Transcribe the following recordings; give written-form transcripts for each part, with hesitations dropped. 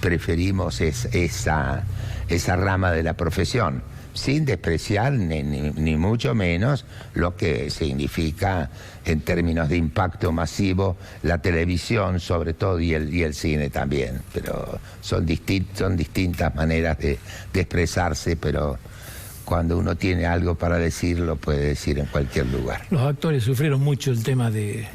preferimos esa rama de la profesión, sin despreciar ni mucho menos lo que significa en términos de impacto masivo la televisión sobre todo y el cine también, pero son distintas maneras de expresarse, pero cuando uno tiene algo para decir, lo puede decir en cualquier lugar. Los actores sufrieron mucho el tema de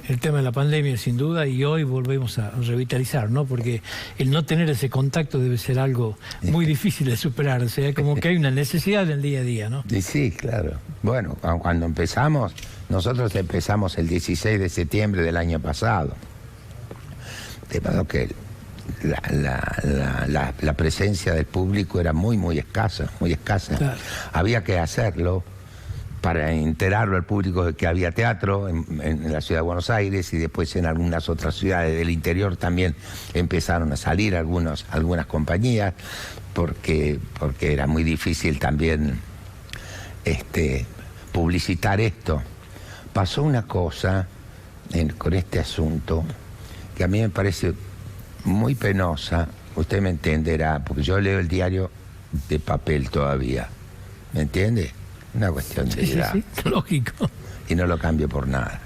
la pandemia, sin duda, y hoy volvemos a revitalizar, ¿no? Porque el no tener ese contacto debe ser algo muy difícil de superar, o sea, como que hay una necesidad del día a día, ¿no? Sí, claro. Bueno, cuando empezamos, nosotros empezamos el 16 de septiembre del año pasado. De modo que la presencia del público era muy escasa, muy escasa. Claro. Había que hacerlo para enterarlo al público de que había teatro en la ciudad de Buenos Aires, y después en algunas otras ciudades del interior también empezaron a salir algunas compañías, porque era muy difícil también publicitar esto. Pasó una cosa con este asunto que a mí me parece muy penosa, usted me entenderá, porque yo leo el diario de papel todavía, ¿me entiende? Una cuestión de edad. Sí, lógico. Y no lo cambio por nada.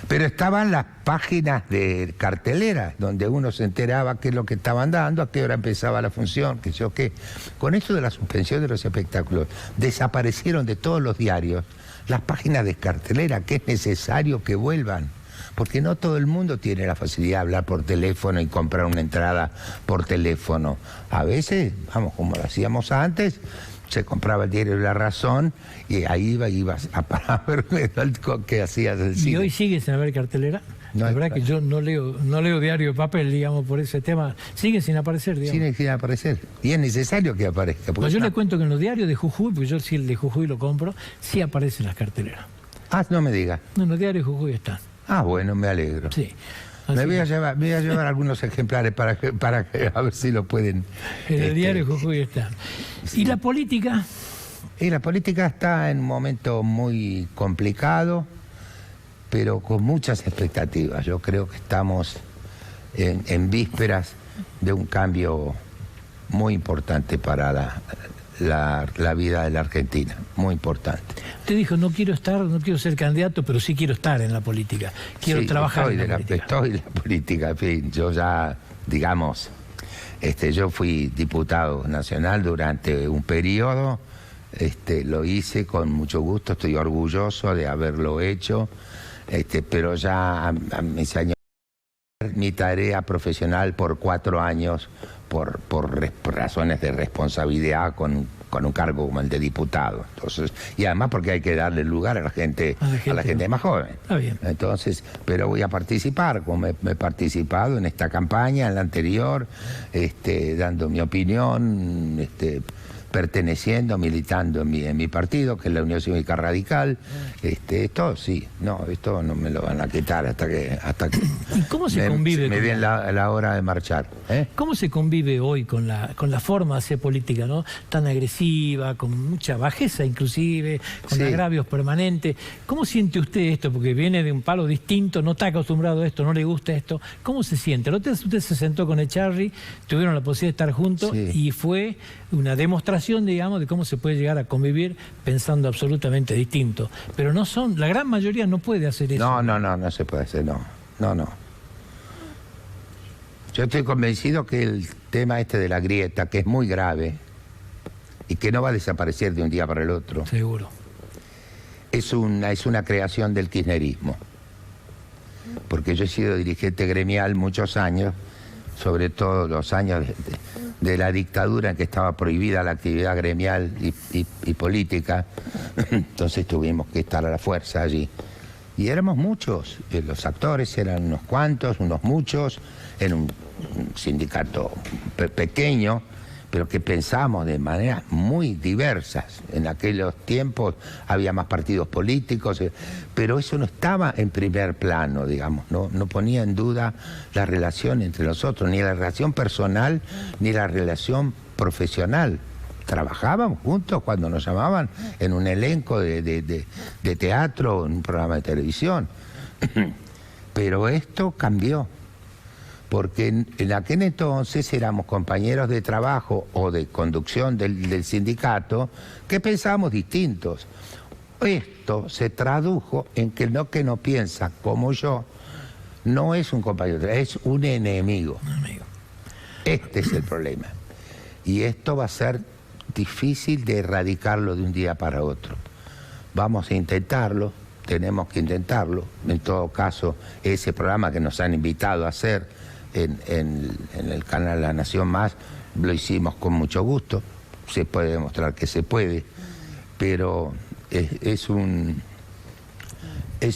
Pero estaban las páginas de cartelera, donde uno se enteraba qué es lo que estaban dando, a qué hora empezaba la función, qué sé yo qué. Con esto de la suspensión de los espectáculos, desaparecieron de todos los diarios las páginas de cartelera, que es necesario que vuelvan. Porque no todo el mundo tiene la facilidad de hablar por teléfono y comprar una entrada por teléfono. A veces, vamos, como lo hacíamos antes, se compraba el diario La Razón y ahí ibas a ver qué hacías el cine. ¿Y hoy sigues sin haber cartelera? No, la verdad que yo no leo diario de papel, digamos, por ese tema. Sigue sin aparecer, digamos. Sigue sin aparecer. Y es necesario que aparezca. Pues yo le cuento que en los diarios de Jujuy, porque yo sí el de Jujuy lo compro, sí aparecen las carteleras. Ah, no me diga. No, en los diarios de Jujuy están. Ah, bueno, me alegro. Sí. Me voy a llevar algunos ejemplares para que a ver si lo pueden... En el diario de Jujuy están. Sí. ¿Y la política? Y la política está en un momento muy complicado, pero con muchas expectativas. Yo creo que estamos en vísperas de un cambio muy importante para la vida de la Argentina, muy importante. Usted dijo, no quiero ser candidato, pero sí quiero estar en la política. Quiero trabajar en la política. Estoy en la política, en fin, yo ya, digamos, yo fui diputado nacional durante un periodo, lo hice con mucho gusto, estoy orgulloso de haberlo hecho, pero ya a mis años, mi tarea profesional por 4 años, por razones de responsabilidad con un cargo como el de diputado. Entonces, y además porque hay que darle lugar a la gente más joven. Está bien. Entonces, pero voy a participar, como me he participado en esta campaña, en la anterior, dando mi opinión, perteneciendo, militando en mi partido, que es la Unión Cívica Radical. Esto sí, no, esto no me lo van a quitar hasta que ¿Y cómo se convive? Me den la hora de marchar. ¿Cómo se convive hoy con la forma de hacer política, ¿no? Tan agresiva, con mucha bajeza inclusive, con agravios permanentes? ¿Cómo siente usted esto? Porque viene de un palo distinto, no está acostumbrado a esto, no le gusta esto. ¿Cómo se siente? Usted se sentó con Echarri, tuvieron la posibilidad de estar juntos y fue una demostración, digamos, de cómo se puede llegar a convivir pensando absolutamente distinto. Pero la gran mayoría no puede hacer eso. No se puede hacer, no. Yo estoy convencido que el tema de la grieta, que es muy grave y que no va a desaparecer de un día para el otro. Seguro. Es una creación del kirchnerismo. Porque yo he sido dirigente gremial muchos años, sobre todo los años de la dictadura en que estaba prohibida la actividad gremial y política. Entonces tuvimos que estar a la fuerza allí. Y éramos muchos, los actores eran unos cuantos, unos muchos, en un sindicato pequeño, pero que pensamos de maneras muy diversas. En aquellos tiempos había más partidos políticos, pero eso no estaba en primer plano, digamos, no ponía en duda la relación entre nosotros, ni la relación personal, ni la relación profesional. Trabajábamos juntos cuando nos llamaban en un elenco de teatro, en un programa de televisión. Pero esto cambió, porque en aquel entonces éramos compañeros de trabajo o de conducción del sindicato que pensábamos distintos. Esto se tradujo en que no piensa como yo, no es un compañero, es un enemigo. Este es el problema. Y esto va a ser difícil de erradicarlo de un día para otro. Vamos a intentarlo, tenemos que intentarlo. En todo caso, ese programa que nos han invitado a hacer en el canal La Nación Más, lo hicimos con mucho gusto. Se puede demostrar que se puede, pero es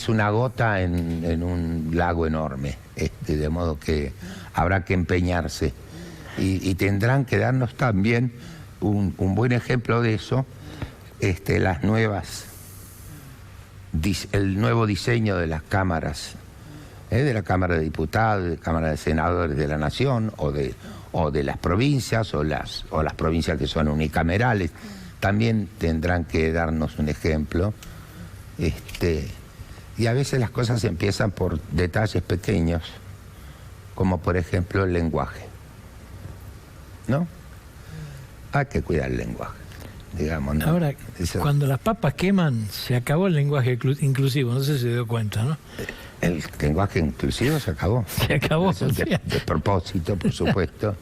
una gota en un lago enorme, de modo que habrá que empeñarse y tendrán que darnos también un buen ejemplo de eso, el nuevo diseño de las cámaras, de la Cámara de Diputados, de la Cámara de Senadores de la Nación o de las provincias o las provincias que son unicamerales, también tendrán que darnos un ejemplo. Y a veces las cosas empiezan por detalles pequeños, como por ejemplo el lenguaje, ¿no? Hay que cuidar el lenguaje, digamos, ¿no? Ahora, cuando las papas queman, se acabó el lenguaje inclusivo, no sé si se dio cuenta, ¿no? El lenguaje inclusivo se acabó. Se acabó. Eso de propósito, por supuesto.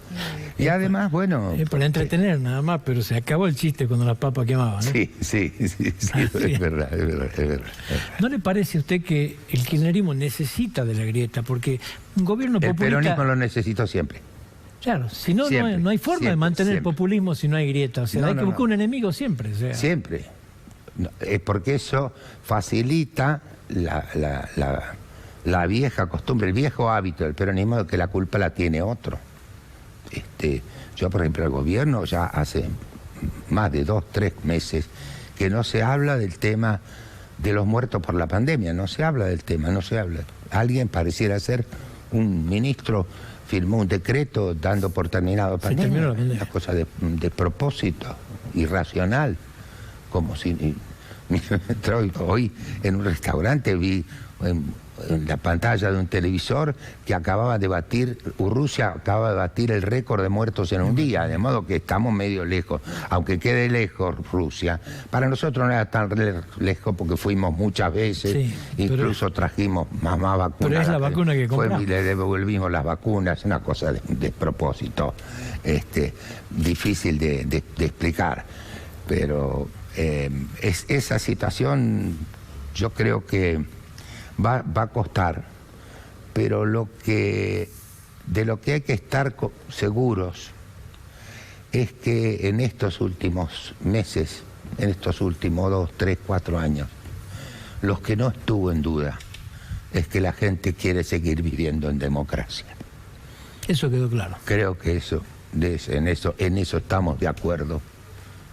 Y además, bueno... Es para entretener nada más, pero se acabó el chiste cuando las papas quemaban, ¿no? Sí, es verdad. ¿No le parece a usted que el kirchnerismo necesita de la grieta? Porque un gobierno populista... El peronismo lo necesito siempre. Claro, si no, siempre, no hay forma de mantener el populismo si no hay grieta. O sea, hay que buscar un enemigo siempre. O sea. Siempre. Porque eso facilita la vieja costumbre, el viejo hábito del peronismo de que la culpa la tiene otro. Yo, por ejemplo, el gobierno ya hace más de 2, 3 meses que no se habla del tema de los muertos por la pandemia, no se habla del tema, no se habla. Alguien pareciera ser un ministro, firmó un decreto dando por terminado pandemia, una cosa de propósito, irracional, como si... Hoy en un restaurante vi en la pantalla de un televisor que Rusia acaba de batir el récord de muertos en un día, de modo que estamos medio lejos, aunque quede lejos Rusia. Para nosotros no era tan lejos porque fuimos muchas veces, sí, incluso trajimos más vacunas. Pero es la vacuna que compramos. Le devolvimos las vacunas, una cosa de propósito, difícil de explicar, pero esa situación yo creo que va a costar, pero de lo que hay que estar seguros es que en estos últimos meses, en estos últimos 2, 3, 4 años, lo que no estuvo en duda es que la gente quiere seguir viviendo en democracia. Eso quedó claro. Creo que en eso estamos de acuerdo,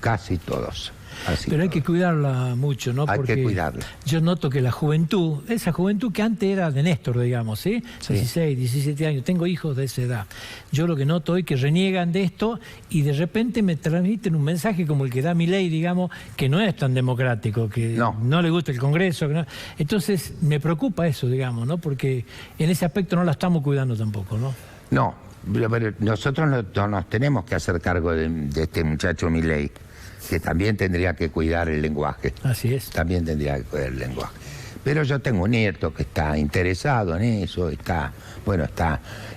casi todos. Pero hay que cuidarla mucho, ¿no? Hay que cuidarla. Yo noto que la juventud, esa juventud que antes era de Néstor, digamos, ¿sí? 16, 17 años, tengo hijos de esa edad. Yo lo que noto hoy es que reniegan de esto y de repente me transmiten un mensaje como el que da Milei, digamos, que no es tan democrático, que no le gusta el Congreso. Que no... Entonces me preocupa eso, digamos, ¿no? Porque en ese aspecto no la estamos cuidando tampoco, ¿no? No, pero nosotros no nos tenemos que hacer cargo de este muchacho Milei, que también tendría que cuidar el lenguaje. Así es. También tendría que cuidar el lenguaje. Pero yo tengo un nieto que está interesado en eso, está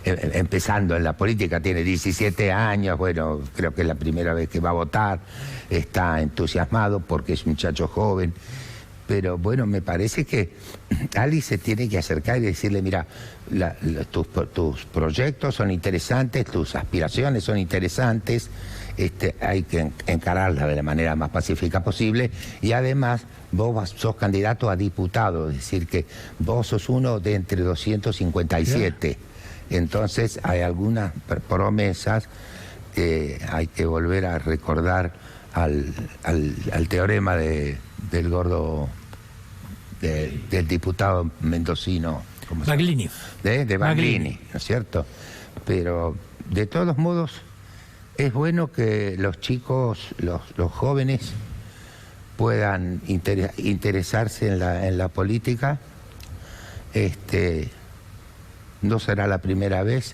empezando en la política, tiene 17 años, bueno, creo que es la primera vez que va a votar, está entusiasmado porque es un muchacho joven. Pero bueno, me parece que alguien se tiene que acercar y decirle, mira, tus proyectos son interesantes, tus aspiraciones son interesantes, hay que encararlas de la manera más pacífica posible y además vos sos candidato a diputado, es decir, que vos sos uno de entre 257. Entonces hay algunas promesas que hay que volver a recordar al teorema del gordo, del diputado mendocino. Baglini. De Baglini, ¿no es cierto? Pero de todos modos es bueno que los chicos, los jóvenes puedan interesarse en la política. No será la primera vez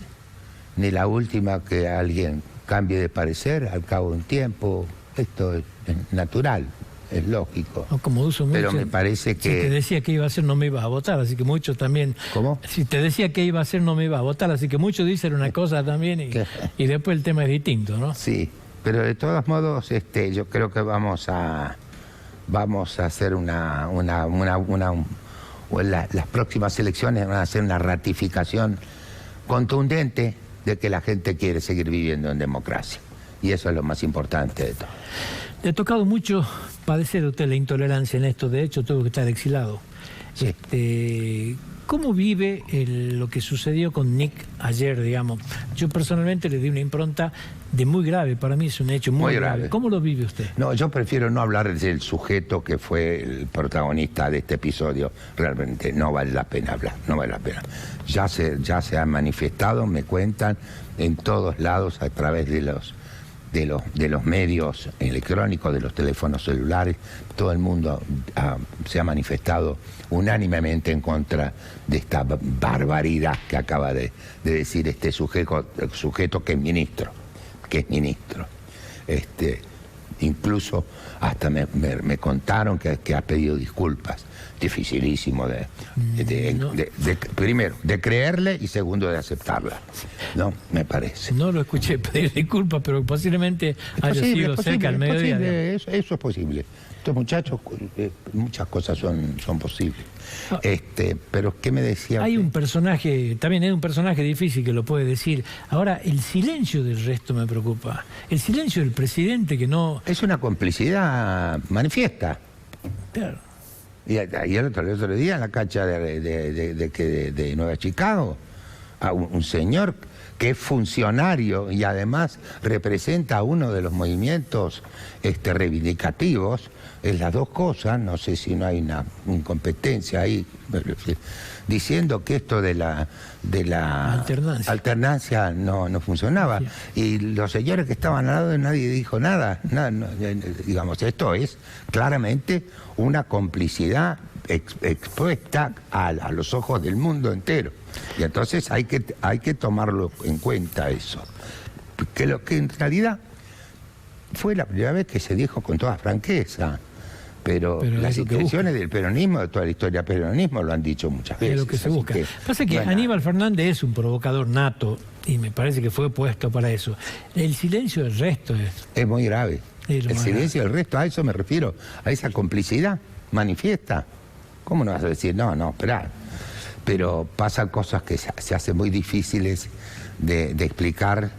ni la última que alguien cambie de parecer al cabo de un tiempo. Esto es natural, es lógico. No, como uso mucho, pero me parece que... Si te decía que iba a hacer, no me ibas a votar, así que muchos también... ¿Cómo? Si te decía que iba a hacer, no me ibas a votar, así que muchos dicen una cosa también y después el tema es distinto, ¿no? Sí, pero de todos modos yo creo que vamos a hacer las próximas elecciones van a ser una ratificación contundente de que la gente quiere seguir viviendo en democracia. Y eso es lo más importante de todo. Le ha tocado mucho padecer a usted la intolerancia en esto, de hecho tuvo que estar exilado. Sí. ¿Cómo vive lo que sucedió con Nick ayer, digamos? Yo personalmente le di una impronta de muy grave, para mí es un hecho muy grave. ¿Cómo lo vive usted? No, yo prefiero no hablar del sujeto que fue el protagonista de este episodio. Realmente no vale la pena hablar, no vale la pena. Ya se ha manifestado, me cuentan, en todos lados a través de los medios electrónicos, de los teléfonos celulares. Todo el mundo se ha manifestado unánimemente en contra de esta barbaridad que acaba de decir este sujeto que es ministro. Incluso hasta me contaron que ha pedido disculpas. Dificilísimo primero, de creerle, y segundo, de aceptarla. No, me parece. No lo escuché pedir disculpas, pero posiblemente haya sido cerca al mediodía. Eso es posible. Estos muchachos, muchas cosas son posibles. Pero ¿qué me decía? Hay un personaje, también es un personaje difícil que lo puede decir. Ahora, el silencio del resto me preocupa. El silencio del presidente que no... Es una complicidad manifiesta. Claro. Y el otro día en la cancha de Nueva Chicago, a un señor que es funcionario y además representa uno de los movimientos reivindicativos, es las dos cosas, no sé si no hay una incompetencia ahí, diciendo que esto de la alternancia no funcionaba. Sí. Y los señores que estaban al lado, nadie dijo nada, digamos, esto es claramente una complicidad expuesta a los ojos del mundo entero. Y entonces hay que tomarlo en cuenta eso. Que lo que en realidad fue la primera vez que se dijo con toda franqueza. Pero las intenciones del peronismo, de toda la historia del peronismo, lo han dicho muchas veces. Es lo que se busca. Pasa que Aníbal Fernández es un provocador nato y me parece que fue puesto para eso. El silencio del resto es muy grave. El silencio del resto, a eso me refiero, a esa complicidad manifiesta. ¿Cómo no vas a decir? No, esperá. Pero pasan cosas que se hacen muy difíciles de explicar,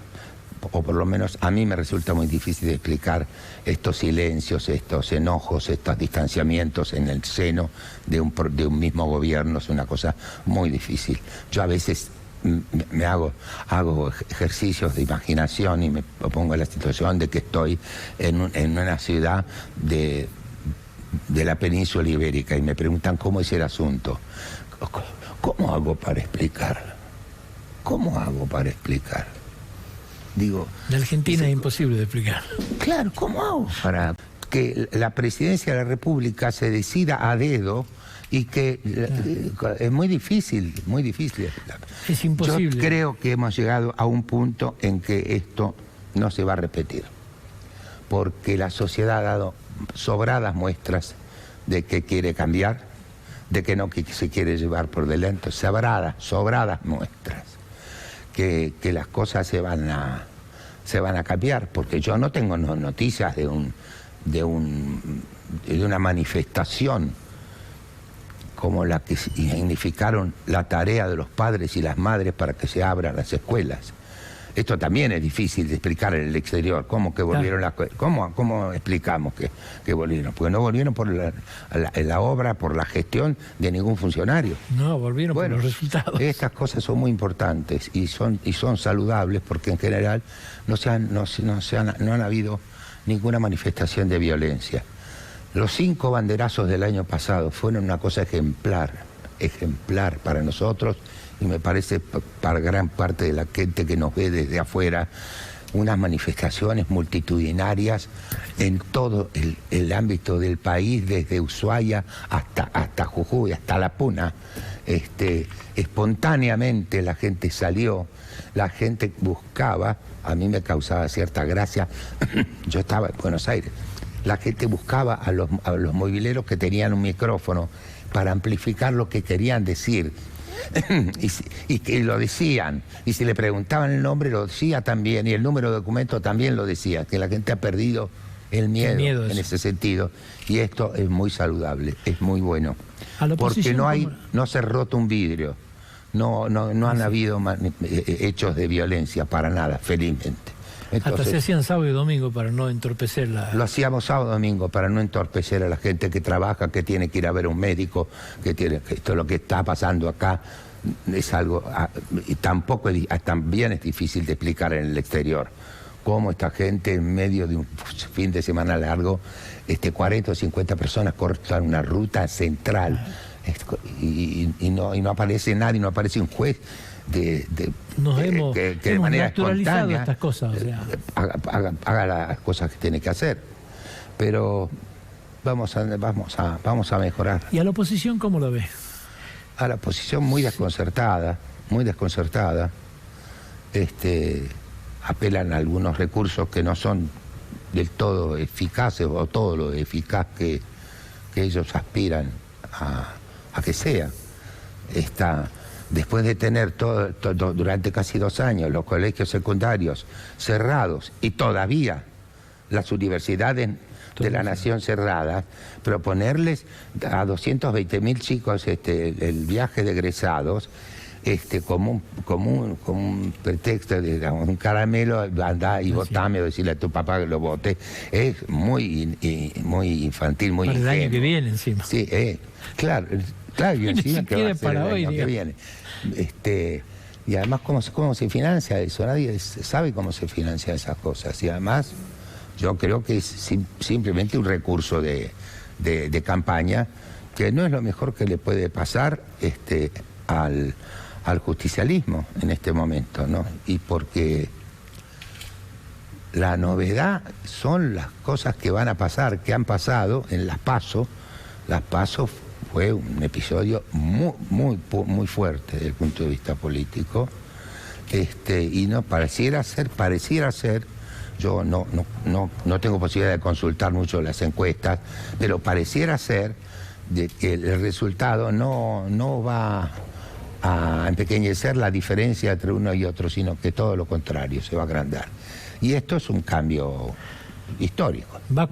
o por lo menos a mí me resulta muy difícil de explicar estos silencios, estos enojos, estos distanciamientos en el seno de un mismo gobierno. Es una cosa muy difícil. Yo a veces me hago ejercicios de imaginación y me pongo en la situación de que estoy en una ciudad de la península ibérica y me preguntan cómo es el asunto. ¿Cómo hago para explicar? ¿Cómo hago para explicar? Digo, en Argentina es imposible de explicar. Claro, ¿cómo hago para que la presidencia de la República se decida a dedo y que es muy difícil, muy difícil? Es imposible. Yo creo que hemos llegado a un punto en que esto no se va a repetir, porque la sociedad ha dado sobradas muestras de que quiere cambiar, de que no que se quiere llevar por delante, sobradas muestras. Que las cosas se van a cambiar, porque yo no tengo noticias de una manifestación como la que significaron la tarea de los padres y las madres para que se abran las escuelas. Esto también es difícil de explicar en el exterior. ¿Cómo que volvieron las escuelas? ¿Cómo explicamos que volvieron? Porque no volvieron por la obra, por la gestión de ningún funcionario. No, volvieron por los resultados. Estas cosas son muy importantes y son saludables, porque en general no han habido ninguna manifestación de violencia. Los 5 banderazos del año pasado fueron una cosa ejemplar para nosotros, y me parece para gran parte de la gente que nos ve desde afuera, unas manifestaciones multitudinarias en todo el ámbito del país, desde Ushuaia hasta Jujuy, hasta La Puna. Espontáneamente la gente salió, la gente buscaba, a mí me causaba cierta gracia, yo estaba en Buenos Aires, la gente buscaba a los mobileros que tenían un micrófono para amplificar lo que querían decir. y que lo decían, y si le preguntaban el nombre lo decía también, y el número de documento también lo decía, que la gente ha perdido el miedo en ese sentido, y esto es muy saludable, es muy bueno, porque no se ha roto un vidrio, no han habido hechos de violencia para nada, felizmente. Entonces, hasta se hacían sábado y domingo para no entorpecer la... Lo hacíamos sábado y domingo para no entorpecer a la gente que trabaja, que tiene que ir a ver a un médico, que esto es lo que está pasando acá, es algo... Y tampoco también es difícil de explicar en el exterior. Cómo esta gente en medio de un fin de semana largo, 40 o 50 personas cortan una ruta central y no aparece nadie, no aparece un juez que de manera espontánea estas cosas, o sea, haga las cosas que tiene que hacer. Pero vamos a mejorar. ¿Y a la oposición cómo lo ve? A la oposición muy desconcertada, muy desconcertada. Apelan a algunos recursos que no son del todo eficaces, o todo lo eficaz que ellos aspiran a que sea. Después de tener durante casi 2 años los colegios secundarios cerrados y todavía las universidades de la nación cerradas, proponerles a 220.000 chicos el viaje de egresados, como un pretexto, digamos, un caramelo, andá y votame o decirle a tu papá que lo vote, es muy infantil, muy para ingenuo. el año que viene encima. Sí, claro, y encima que va a ser el año que viene. Y además, ¿cómo se financia eso? Nadie sabe cómo se financian esas cosas. Y además, yo creo que es simplemente un recurso de campaña, que no es lo mejor que le puede pasar al justicialismo en este momento, ¿no? Y porque la novedad son las cosas que van a pasar, que han pasado en las PASO. Las PASO fue un episodio muy fuerte desde el punto de vista político, y no pareciera ser, yo no tengo posibilidad de consultar mucho las encuestas, pero pareciera ser de que el resultado no va a empequeñecer la diferencia entre uno y otro, sino que todo lo contrario, se va a agrandar. Y esto es un cambio histórico. Va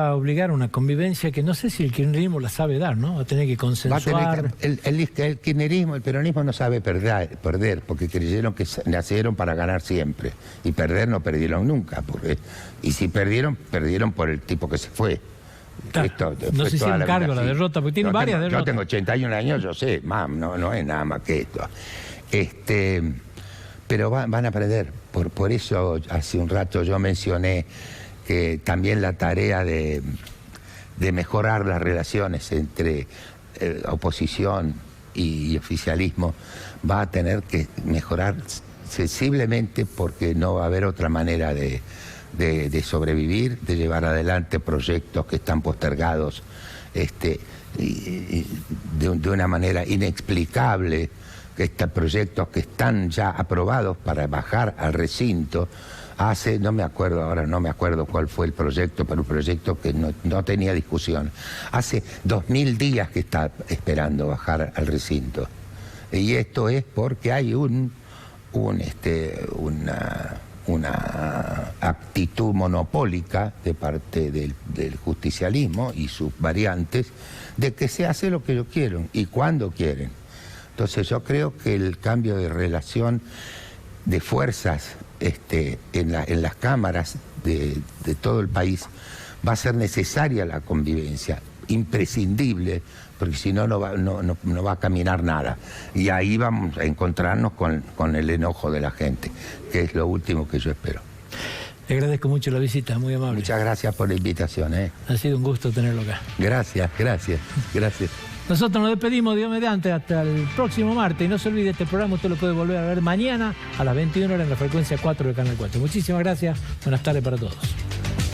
a obligar una convivencia que no sé si el kirchnerismo la sabe dar, ¿no? Va a tener que consensuar. El kirchnerismo, el peronismo no sabe perder, porque creyeron que nacieron para ganar siempre. Y perder no perdieron nunca. Y si perdieron por el tipo que se fue. Claro, no se hicieron cargo de la derrota, porque tienen varias derrotas. Yo tengo 81 años, yo sé, no es nada más que esto. Pero van a perder. Por eso hace un rato yo mencioné que también la tarea de mejorar las relaciones entre oposición y oficialismo va a tener que mejorar sensiblemente, porque no va a haber otra manera de sobrevivir, de llevar adelante proyectos que están postergados de una manera inexplicable, proyectos que están ya aprobados para bajar al recinto. No me acuerdo cuál fue el proyecto, pero un proyecto que no tenía discusión. Hace 2000 días que está esperando bajar al recinto. Y esto es porque hay una actitud monopólica de parte del justicialismo y sus variantes, de que se hace lo que ellos quieren y cuando quieren. Entonces yo creo que el cambio de relación de fuerzas en las cámaras de todo el país va a ser necesaria, la convivencia, imprescindible, porque si no va a caminar nada. Y ahí vamos a encontrarnos con el enojo de la gente, que es lo último que yo espero. Le agradezco mucho la visita, muy amable. Muchas gracias por la invitación. Ha sido un gusto tenerlo acá. Gracias. Nosotros nos despedimos, Dios mediante, hasta el próximo martes. Y no se olvide, este programa usted lo puede volver a ver mañana a las 21 horas en la frecuencia 4 del Canal 4. Muchísimas gracias. Buenas tardes para todos.